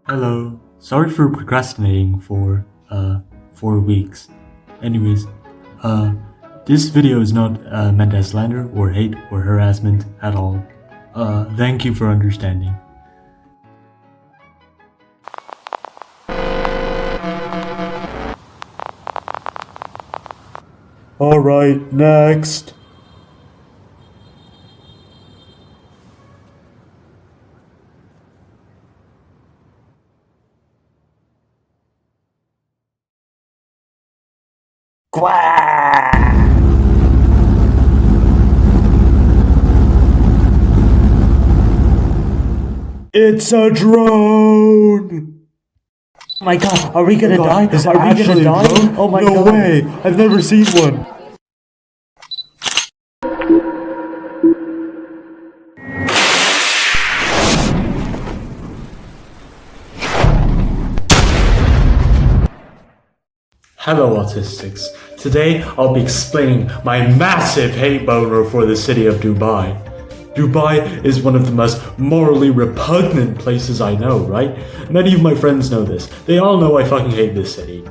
Hello. Sorry for procrastinating for 4 weeks. Anyways, this video is not meant as slander or hate or harassment at all. Thank you for understanding. Alright, next. GRAH! It's a drone! Oh my god, are we gonna die? Is Are we gonna die? Oh my god. No way! I've never seen one! Hello Autistics. Today I'll be explaining my massive hate boner for the city of Dubai. Dubai is one of the most morally repugnant places I know, right? Many of my friends know this. They all know I fucking hate this city.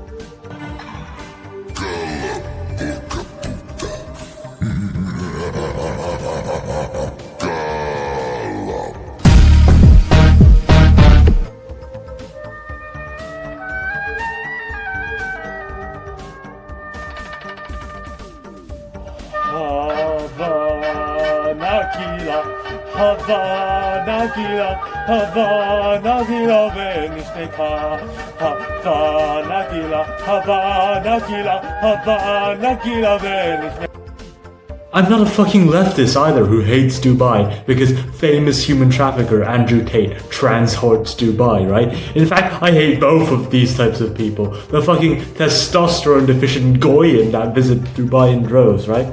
Havana, Venishka, Havana, Venishka. I'm not a fucking leftist either who hates Dubai because famous human trafficker Andrew Tate transports Dubai, right? In fact, I hate both of these types of people. The fucking testosterone deficient Goyim that visit Dubai in droves, right?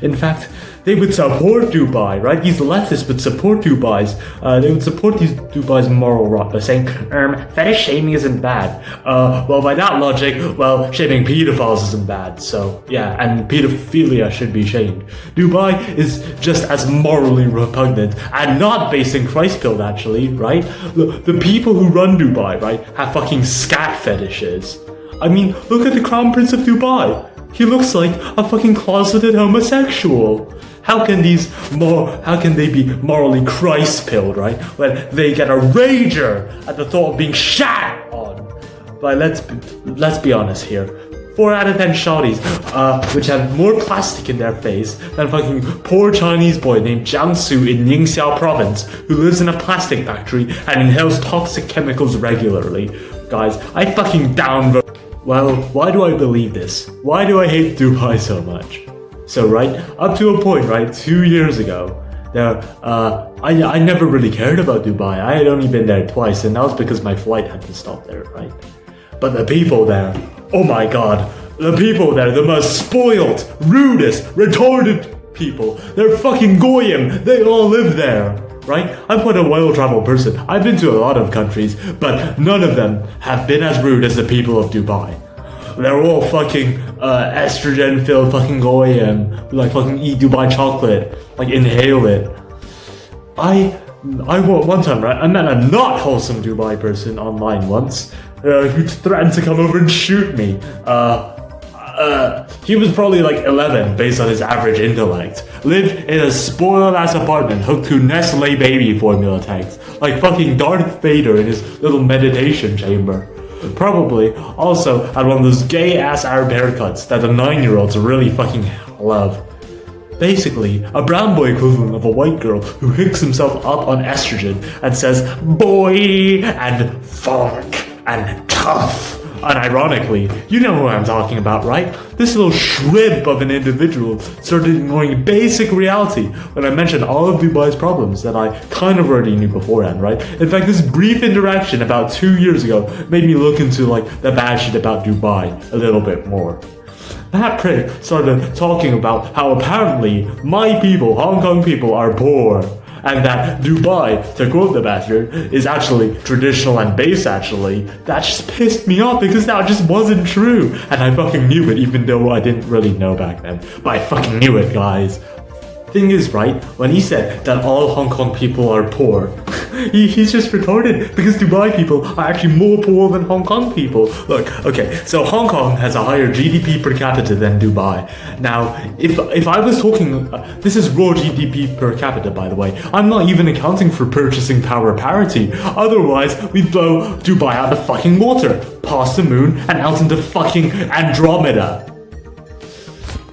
In fact, they would support Dubai, right? These leftists would support they would support Dubai's moral rot by saying, fetish shaming isn't bad. Well, by that logic, shaming pedophiles isn't bad. So, yeah, and pedophilia should be shamed. Dubai is just as morally repugnant and not based in Christfield, actually, right? The people who run Dubai, right, have fucking scat fetishes. I mean, look at the Crown Prince of Dubai. He looks like a fucking closeted homosexual. How can they be morally Christ-pilled, right? When they get a rager at the thought of being shat on. But let's be honest here. 4 out of 10 shawties, which have more plastic in their face than fucking poor Chinese boy named Jiangsu in Ningxiao province who lives in a plastic factory and inhales toxic chemicals regularly. Guys, I fucking downvote. Well, why do I believe this? Why do I hate Dubai so much? So, right, up to a point, right, 2 years ago, I never really cared about Dubai. I had only been there twice, and that was because my flight had to stop there, right? But the people there, oh my god, the people there, the most spoiled, rudest, retarded people, they're fucking Goyim, they all live there. Right? I'm quite a well-traveled person. I've been to a lot of countries, but none of them have been as rude as the people of Dubai. They're all fucking estrogen-filled fucking goyim, like fucking eat Dubai chocolate, like inhale it. One time, right? I met a not wholesome Dubai person online once, who threatened to come over and shoot me. He was probably like 11 based on his average intellect. Lived in a spoiled ass apartment hooked to Nestle baby formula tanks. Like fucking Darth Vader in his little meditation chamber. Probably also had one of those gay ass Arab haircuts that the 9-year-olds really fucking love. Basically, a brown boy equivalent of a white girl who hooks himself up on estrogen and says boy and fuck and tough. Unironically, you know who I'm talking about, right? This little shrimp of an individual started ignoring basic reality when I mentioned all of Dubai's problems that I kind of already knew beforehand, right? In fact, this brief interaction about 2 years ago made me look into like the bad shit about Dubai a little bit more. That prick started talking about how apparently my people, Hong Kong people, are poor. And that Dubai, to quote the bastard, is actually traditional and base actually. That just pissed me off because that just wasn't true. And I fucking knew it even though I didn't really know back then. But I fucking knew it, guys. Thing is, right, when he said that all Hong Kong people are poor, He's just retarded because Dubai people are actually more poor than Hong Kong people. Look, okay, so Hong Kong has a higher GDP per capita than Dubai. Now, if I was talking, this is raw GDP per capita, by the way. I'm not even accounting for purchasing power parity. Otherwise, we'd blow Dubai out of fucking water, past the moon, and out into fucking Andromeda.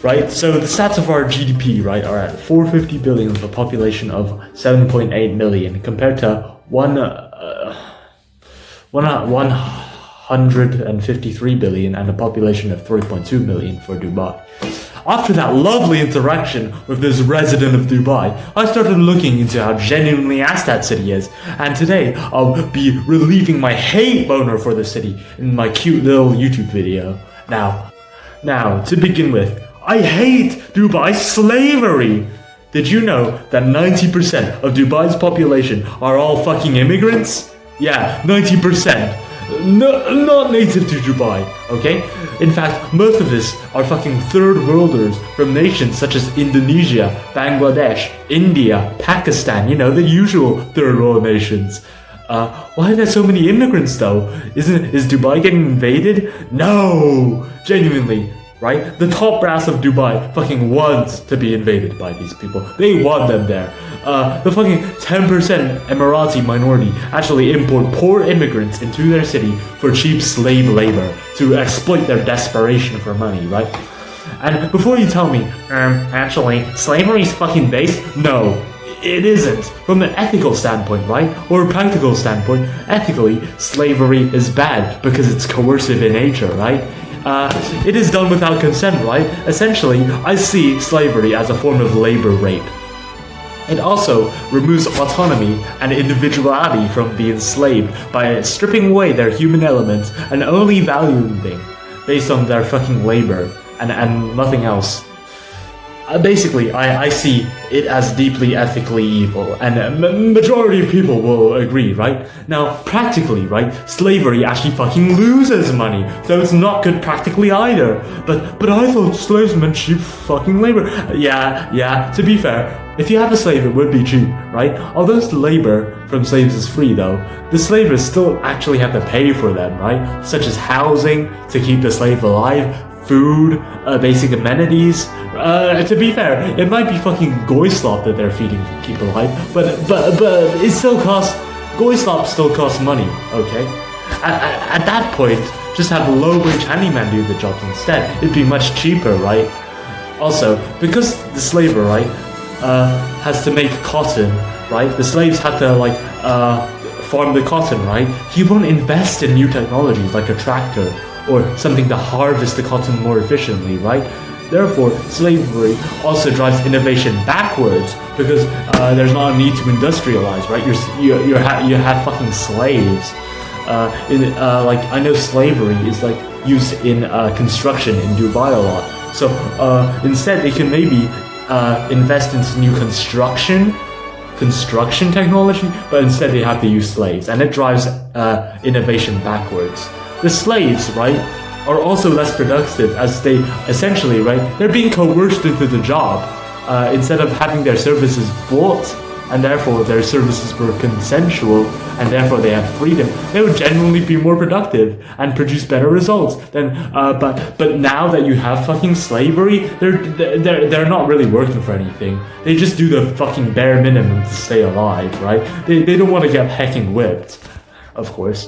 Right, so the stats of our GDP, right, are at 450 billion with a population of 7.8 million compared to 153 billion and a population of 3.2 million for Dubai. After that lovely interaction with this resident of Dubai, I started looking into how genuinely ass that city is, and today I'll be relieving my hate boner for the city in my cute little YouTube video. Now, to begin with, I hate Dubai's slavery! Did you know that 90% of Dubai's population are all fucking immigrants? Yeah, 90%. No, not native to Dubai, okay? In fact, most of this are fucking third worlders from nations such as Indonesia, Bangladesh, India, Pakistan, you know, the usual third world nations. Why are there so many immigrants though? Is Dubai getting invaded? No! Genuinely. Right? The top brass of Dubai fucking wants to be invaded by these people. They want them there. The fucking 10% Emirati minority actually import poor immigrants into their city for cheap slave labor to exploit their desperation for money, right? And before you tell me, actually, slavery's fucking base? No, it isn't. From an ethical standpoint, right? Or a practical standpoint, ethically, slavery is bad because it's coercive in nature, right? It is done without consent, right? Essentially, I see slavery as a form of labor rape. It also removes autonomy and individuality from the enslaved by stripping away their human elements and only valuing them based on their fucking labor and nothing else. Basically, I see it as deeply ethically evil, and a majority of people will agree, right? Now, practically, right, slavery actually fucking loses money, so it's not good practically either. But I thought slaves meant cheap fucking labor. Yeah, to be fair, if you have a slave, it would be cheap, right? Although labor from slaves is free, though, the slavers still actually have to pay for them, right? Such as housing to keep the slave alive, food, basic amenities. To be fair, it might be fucking goy slop that they're feeding to keep alive, but it still costs. Goy slop still costs money. Okay, at that point, just have a low-wage handyman do the job instead. It'd be much cheaper, right? Also, because the slaver, right, has to make cotton, right? The slaves have to farm the cotton, right? He won't invest in new technologies like a tractor or something to harvest the cotton more efficiently, right? Therefore, slavery also drives innovation backwards because there's not a need to industrialize, right? You have fucking slaves. I know slavery is used in construction in Dubai a lot. So instead, they can maybe invest into new construction technology, but instead they have to use slaves, and it drives innovation backwards. The slaves, right, are also less productive as they essentially, right, they're being coerced into the job instead of having their services bought, and therefore their services were consensual, and therefore they had freedom. They would genuinely be more productive and produce better results than. But now that you have fucking slavery, they're not really working for anything. They just do the fucking bare minimum to stay alive, right? They don't want to get hecking whipped, of course.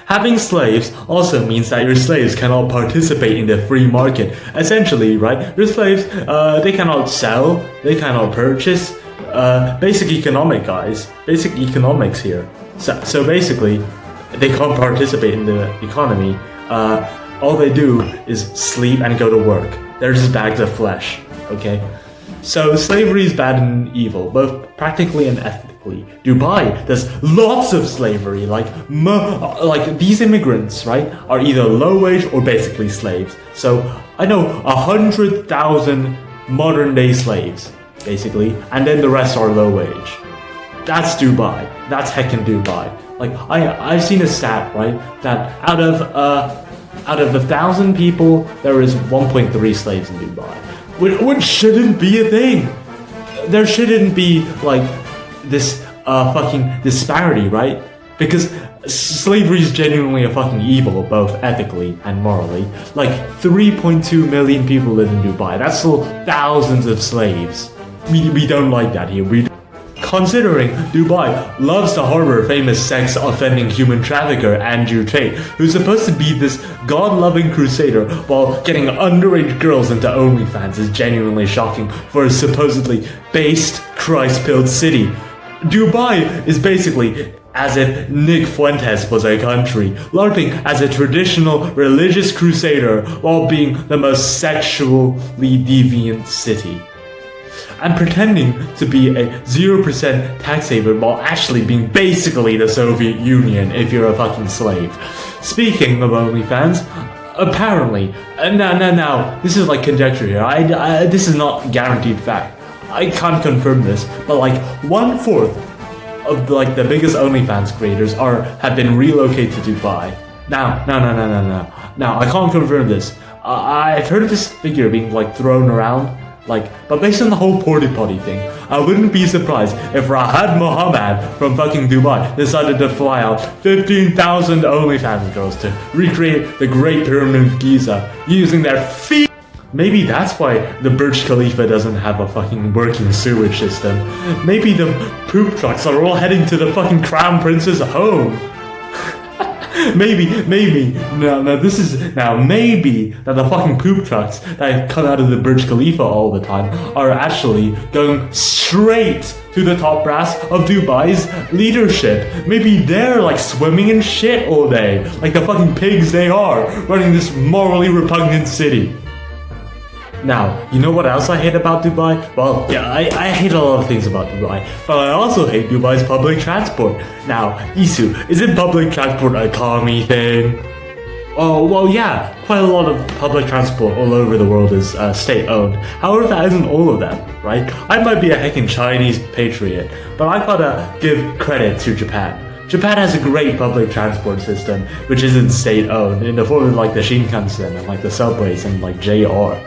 Having slaves also means that your slaves cannot participate in the free market. Essentially, right, your slaves, they cannot sell, they cannot purchase. Basic economics here. So basically, they can't participate in the economy. All they do is sleep and go to work. They're just bags of flesh, okay? So slavery is bad and evil, both practically and ethically. Dubai does lots of slavery, like these immigrants, right, are either low wage or basically slaves. So I know 100,000 modern day slaves, basically, and then the rest are low wage. That's Dubai. That's heckin' Dubai. Like I've seen a stat, right, that out of 1,000 people, there is 1.3 slaves in Dubai. Which shouldn't be a thing. There shouldn't be like this fucking disparity, right? Because slavery is genuinely a fucking evil, both ethically and morally. Like, 3.2 million people live in Dubai. That's still thousands of slaves. We don't like that here. Considering Dubai loves to harbor famous sex-offending human trafficker Andrew Tate, who's supposed to be this god-loving crusader while getting underage girls into OnlyFans, is genuinely shocking for a supposedly based, Christ-pilled city. Dubai is basically as if Nick Fuentes was a country, LARPing as a traditional religious crusader while being the most sexually deviant city. And pretending to be a 0% tax haven while actually being basically the Soviet Union if you're a fucking slave. Speaking of OnlyFans, apparently, now, this is like conjecture here, this is not guaranteed fact. I can't confirm this, but like 1/4 of the biggest OnlyFans creators have been relocated to Dubai. Now, I can't confirm this. I've heard of this figure being like thrown around. But based on the whole porta potty thing, I wouldn't be surprised if Rahad Mohammed from fucking Dubai decided to fly out 15,000 OnlyFans girls to recreate the Great Pyramid of Giza using their feet. Maybe that's why the Burj Khalifa doesn't have a fucking working sewage system. Maybe the poop trucks are all heading to the fucking Crown Prince's home. Maybe that the fucking poop trucks that come out of the Burj Khalifa all the time are actually going straight to the top brass of Dubai's leadership. Maybe they're like swimming in shit all day, like the fucking pigs they are, running this morally repugnant city. Now, you know what else I hate about Dubai? Well, yeah, I hate a lot of things about Dubai, but I also hate Dubai's public transport. Now, Isu, isn't public transport a commie thing? Oh, well, yeah, quite a lot of public transport all over the world is state-owned. However, that isn't all of them, right? I might be a heckin' Chinese patriot, but I gotta give credit to Japan. Japan has a great public transport system, which isn't state-owned, in the form of like the Shinkansen and like the subways and like JR.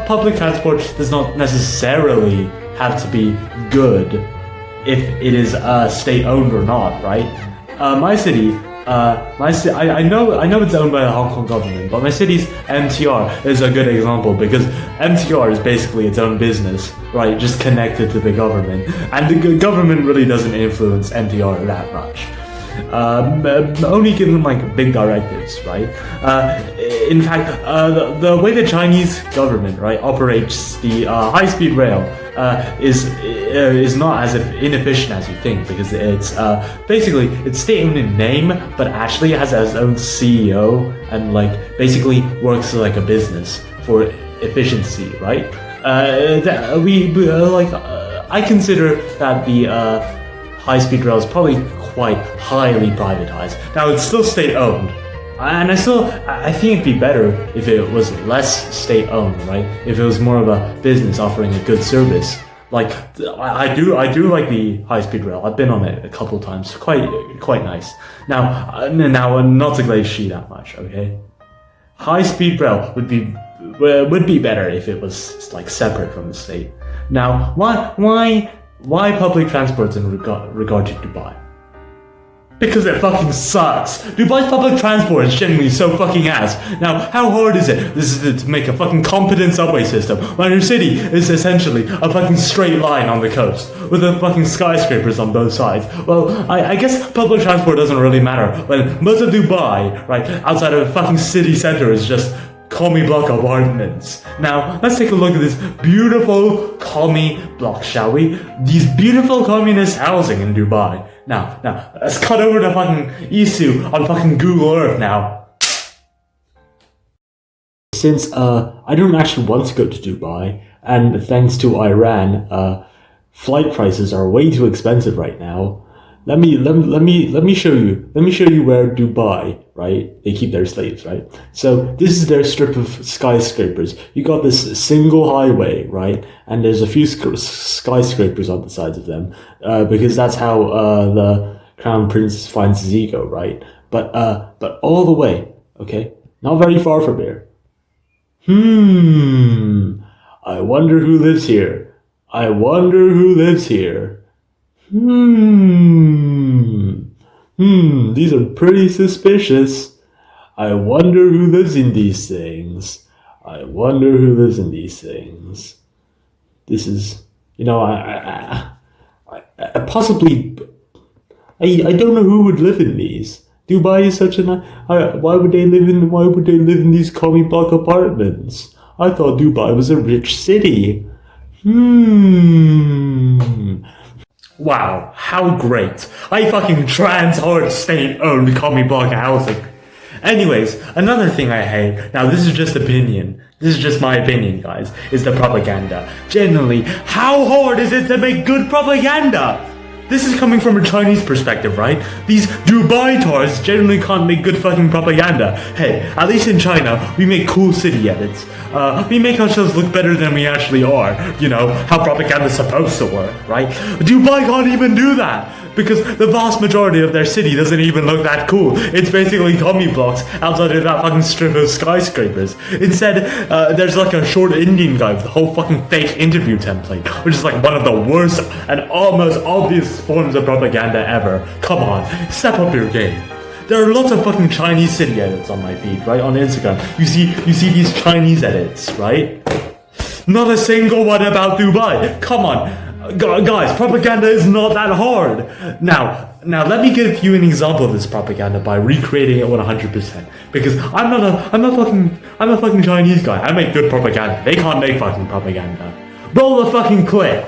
Public transport does not necessarily have to be good if it is state-owned or not, right? My city, I know it's owned by the Hong Kong government, but my city's MTR is a good example because MTR is basically its own business, right? Just connected to the government, and the government really doesn't influence MTR that much. Only given like big directives, right? In fact, the way the Chinese government, right, operates the high-speed rail is not as inefficient as you think, because it's basically it's state-owned in name, but actually it has its own CEO and like basically works like a business for efficiency, right? I consider that the high-speed rail is probably quite highly privatized. Now it's still state-owned, and I think it'd be better if it was less state-owned, right? If it was more of a business offering a good service. Like I do like the high-speed rail. I've been on it a couple of times. Quite nice. Now not to glaze she that much, okay? High-speed rail would be better if it was like separate from the state. Now why public transport in regard to Dubai? Because it fucking sucks. Dubai's public transport is genuinely so fucking ass. Now, how hard is it to make a fucking competent subway system when your city is essentially a fucking straight line on the coast with the fucking skyscrapers on both sides? Well, I guess public transport doesn't really matter when most of Dubai, right, outside of the fucking city center is just commie block apartments. Now, let's take a look at this beautiful commie block, shall we? These beautiful communist housing in Dubai. Now, let's cut over to fucking Isu on fucking Google Earth now. Since I don't actually want to go to Dubai, and thanks to Iran, flight prices are way too expensive right now. Let me show you where Dubai, right? They keep their slaves, right? So this is their strip of skyscrapers. You got this single highway, right? And there's a few skyscrapers on the sides of them, because that's how the Crown Prince finds his ego, right? But all the way, okay, not very far from here. I wonder who lives here. I wonder who lives here. These are pretty suspicious. I wonder who lives in these things. I wonder who lives in these things. This is, I possibly, I don't know who would live in these. Dubai is such an, why would they live in these commie block apartments? I thought Dubai was a rich city. Wow, how great. I fucking trans-hard state-owned commie block housing. Anyways, another thing I hate, now this is just opinion, this is just my opinion, guys, is the propaganda. Generally, how hard is it to make good propaganda? This is coming from a Chinese perspective, right? These Dubai-tars generally can't make good fucking propaganda. Hey, at least in China, we make cool city edits. We make ourselves look better than we actually are. You know, how propaganda's supposed to work, right? Dubai can't even do that. Because the vast majority of their city doesn't even look that cool. It's basically commie blocks outside of that fucking strip of skyscrapers. Instead, there's like a short Indian guy with the whole fucking fake interview template, which is like one of the worst and almost obvious forms of propaganda ever. Come on, step up your game. There are lots of fucking Chinese city edits on my feed, right? On Instagram. You see these Chinese edits, right? Not a single one about Dubai. Come on. Guys, propaganda is not that hard. Now let me give you an example of this propaganda by recreating it 100%. Because I'm a fucking Chinese guy. I make good propaganda. They can't make fucking propaganda. Roll the fucking clip.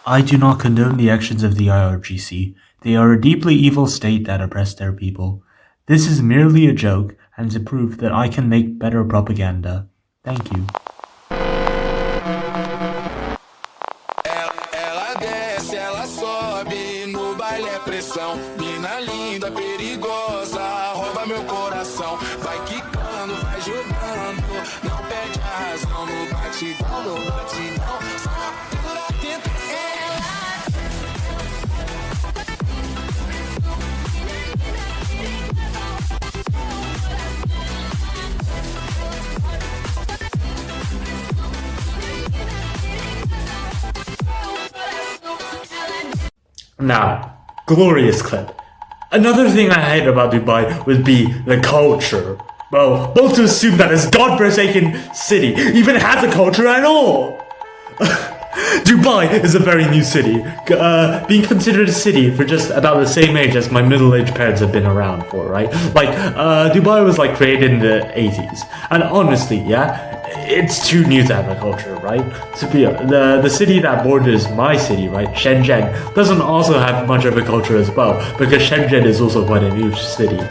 I do not condone the actions of the IRGC. They are a deeply evil state that oppress their people. This is merely a joke and is a proof that I can make better propaganda. Thank you. Ela sobe no baile é pressão. Mina linda, perigosa, rouba meu coração. Vai quicando, vai jogando, não perde a razão. No batidão, no batidão, só pura tentação. Now, glorious clip. Another thing I hate about Dubai would be the culture. Well, both to assume that this godforsaken city even has a culture at all. Dubai is a very new city, being considered a city for just about the same age as my middle-aged parents have been around for, right? Like, Dubai was like created in the 80s, and honestly, yeah, it's too new to have a culture, right? To be the city that borders my city, right, Shenzhen, doesn't also have much of a culture as well, because Shenzhen is also quite a new city.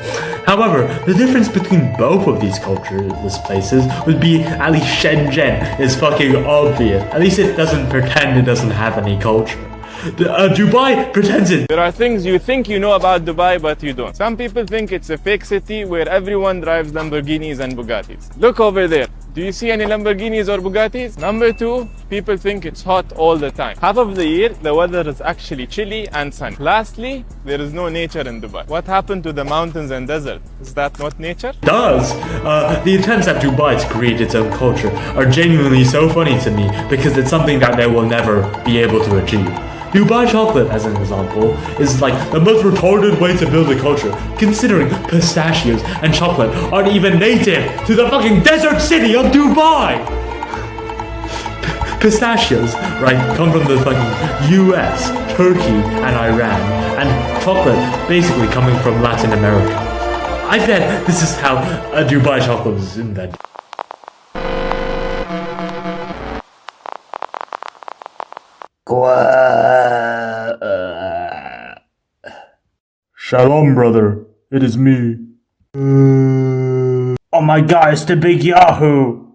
However, the difference between both of these cultureless places would be at least Shenzhen is fucking obvious. At least it doesn't pretend it doesn't have any culture. Dubai pretends it. There are things you think you know about Dubai, but you don't. Some people think it's a fake city where everyone drives Lamborghinis and Bugattis. Look over there. Do you see any Lamborghinis or Bugattis? Number two, people think it's hot all the time. Half of the year, the weather is actually chilly and sunny. Lastly, there is no nature in Dubai. What happened to the mountains and desert? Is that not nature? Does. The attempts at Dubai to create its own culture are genuinely so funny to me because it's something that they will never be able to achieve. Dubai chocolate, as an example, is like the most retarded way to build a culture, considering pistachios and chocolate aren't even native to the fucking desert city of Dubai! Pistachios, right, come from the fucking US, Turkey, and Iran, and chocolate basically coming from Latin America. I bet this is how a Dubai chocolate was invented. Shalom, brother. It is me. Oh my god, it's the big Yahoo!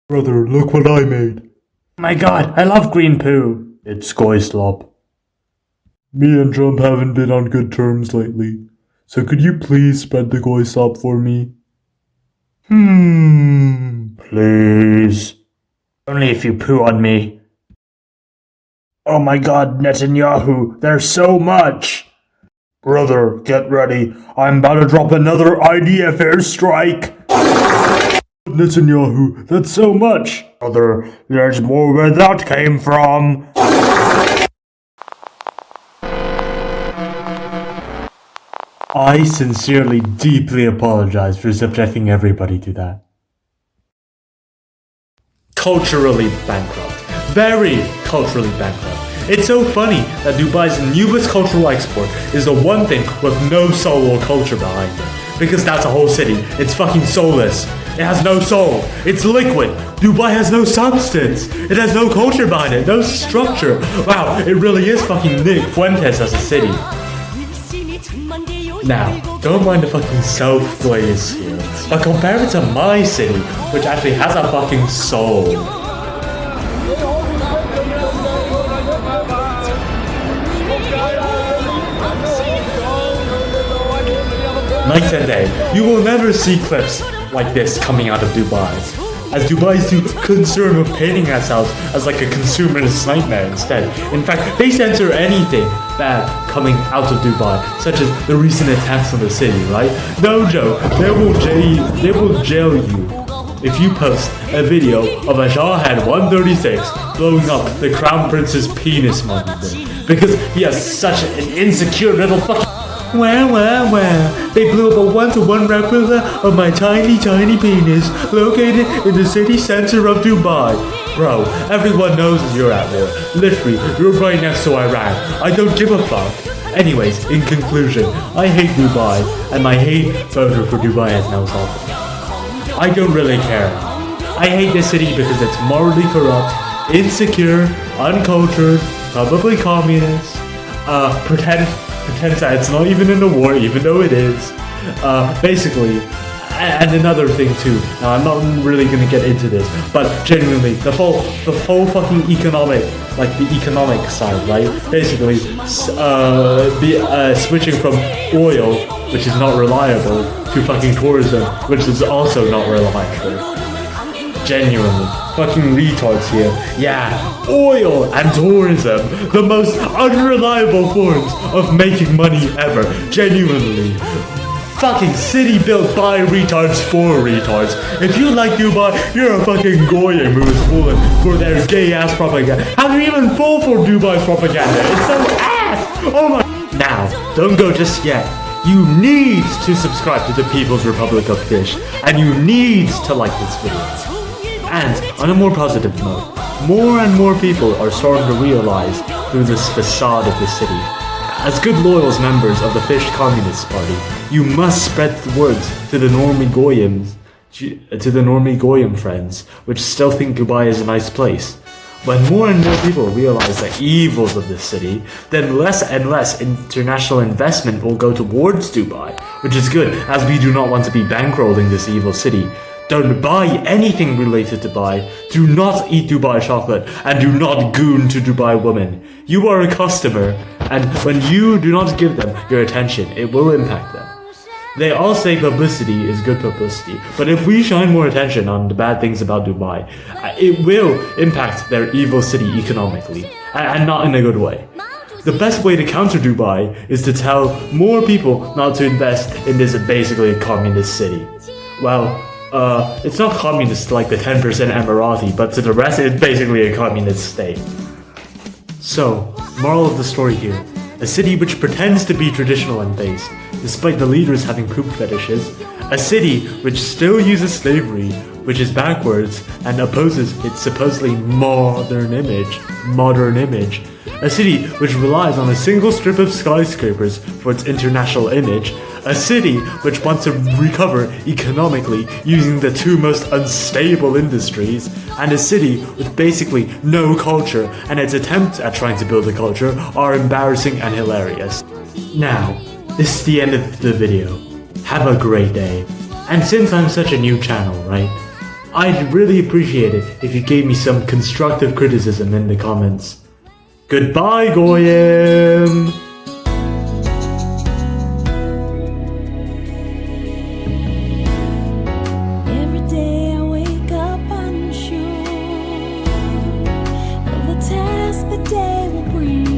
Brother, look what I made. Oh my god, I love green poo! It's Skoy Slop. Me and Trump haven't been on good terms lately, so could you please spread the Goy Slop for me? Please. Only if you poo on me. Oh my god, Netanyahu, there's so much! Brother, get ready. I'm about to drop another IDF airstrike. Netanyahu, that's so much. There's more where that came from. I sincerely, deeply apologize for subjecting everybody to that. Culturally bankrupt. Very culturally bankrupt. It's so funny that Dubai's newest cultural export is the one thing with no soul or culture behind it. Because that's a whole city. It's fucking soulless. It has no soul. It's liquid. Dubai has no substance. It has no culture behind it. No structure. Wow, it really is fucking Nick Fuentes as a city. Now, don't mind the fucking self-glaze here, but compare it to my city, which actually has a fucking soul. Night and day, you will never see clips like this coming out of Dubai, as Dubai is too concerned with painting ourselves as like a consumerist nightmare instead. In fact, they censor anything bad coming out of Dubai, such as the recent attacks on the city, right? No joke, they will jail you if you post a video of a Shahed 136 blowing up the Crown Prince's penis monument, because he has such an insecure little fucking... Well, they blew up a one-to-one replica of my tiny penis located in the city center of Dubai. Bro, everyone knows you're at war. Literally, you're right next to Iran. I don't give a fuck. Anyways, in conclusion, I hate Dubai, and my hate voter for Dubai has now softened. I don't really care. I hate this city because it's morally corrupt, insecure, uncultured, probably communist, pretends that it's not even in the war, even though it is. Basically, and another thing too. Now, I'm not really gonna get into this, but genuinely, the whole fucking economic, like the economic side, right? Basically, switching from oil, which is not reliable, to fucking tourism, which is also not reliable. Genuinely, fucking retards here. Yeah, oil and tourism, the most unreliable forms of making money ever. Genuinely. Fucking city built by retards for retards. If you like Dubai, you're a fucking goyim who is fooling for their gay ass propaganda. How do you even fall for Dubai's propaganda? It's so ass! Oh my... Now, don't go just yet. You need to subscribe to the People's Republic of Fish, and you need to like this video. And on a more positive note, more and more people are starting to realize through this facade of the city. As good loyal members of the Fish Communist Party, you must spread the words to the Normie Goyim friends, which still think Dubai is a nice place. When more and more people realize the evils of this city, then less and less international investment will go towards Dubai, which is good, as we do not want to be bankrolling this evil city. Don't buy anything related to Dubai, do not eat Dubai chocolate, and do not goon to Dubai women. You are a customer, and when you do not give them your attention, it will impact them. They all say publicity is good publicity, but if we shine more attention on the bad things about Dubai, it will impact their evil city economically, and not in a good way. The best way to counter Dubai is to tell more people not to invest in this basically a communist city. Well, it's not communist like the 10% Emirati, but to the rest it's basically a communist state. So, moral of the story here, a city which pretends to be traditional and based, despite the leaders having poop fetishes, a city which still uses slavery, which is backwards and opposes its supposedly modern image, a city which relies on a single strip of skyscrapers for its international image, a city which wants to recover economically using the two most unstable industries, and a city with basically no culture, and its attempts at trying to build a culture are embarrassing and hilarious. Now, this is the end of the video. Have a great day. And since I'm such a new channel, right, I'd really appreciate it if you gave me some constructive criticism in the comments. Goodbye, Goyim! Every day I wake up unsure of the task the day will bring.